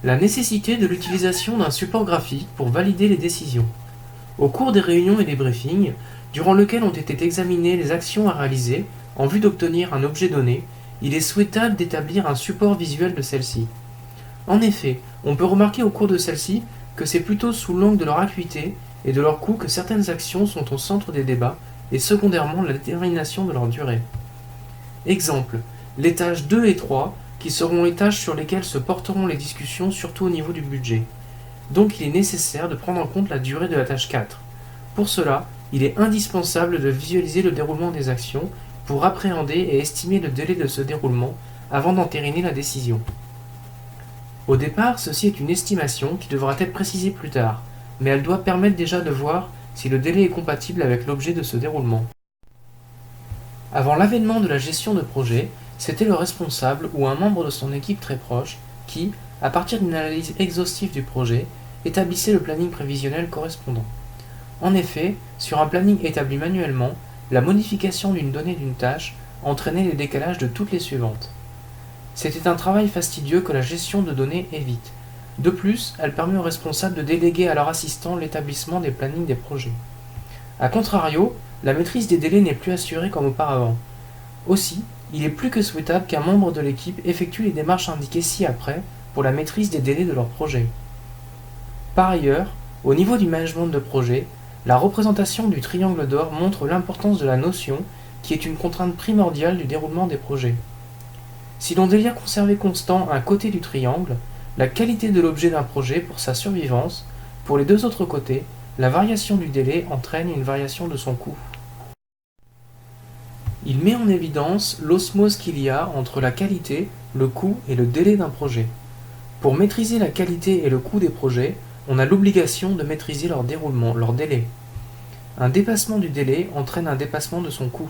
La nécessité de l'utilisation d'un support graphique pour valider les décisions. Au cours des réunions et des briefings, durant lesquels ont été examinées les actions à réaliser en vue d'obtenir un objet donné, il est souhaitable d'établir un support visuel de celle-ci. En effet, on peut remarquer au cours de celle-ci que c'est plutôt sous l'angle de leur acuité et de leur coût que certaines actions sont au centre des débats et secondairement la détermination de leur durée. Exemple, les tâches 2 et 3 qui seront les tâches sur lesquelles se porteront les discussions surtout au niveau du budget. Donc il est nécessaire de prendre en compte la durée de la tâche 4. Pour cela, il est indispensable de visualiser le déroulement des actions pour appréhender et estimer le délai de ce déroulement avant d'entériner la décision. Au départ, ceci est une estimation qui devra être précisée plus tard, mais elle doit permettre déjà de voir si le délai est compatible avec l'objet de ce déroulement. Avant l'avènement de la gestion de projet, c'était le responsable ou un membre de son équipe très proche qui, à partir d'une analyse exhaustive du projet, établissait le planning prévisionnel correspondant. En effet, sur un planning établi manuellement, la modification d'une donnée d'une tâche entraînait les décalages de toutes les suivantes. C'était un travail fastidieux que la gestion de données évite. De plus, elle permet aux responsables de déléguer à leur assistant l'établissement des plannings des projets. A contrario, la maîtrise des délais n'est plus assurée comme auparavant. Aussi, il est plus que souhaitable qu'un membre de l'équipe effectue les démarches indiquées ci-après pour la maîtrise des délais de leur projet. Par ailleurs, au niveau du management de projet, la représentation du triangle d'or montre l'importance de la notion qui est une contrainte primordiale du déroulement des projets. Si l'on désire conserver constant un côté du triangle, la qualité de l'objet d'un projet pour sa survivance, pour les deux autres côtés, la variation du délai entraîne une variation de son coût. Il met en évidence l'osmose qu'il y a entre la qualité, le coût et le délai d'un projet. Pour maîtriser la qualité et le coût des projets, on a l'obligation de maîtriser leur déroulement, leur délai. Un dépassement du délai entraîne un dépassement de son coût.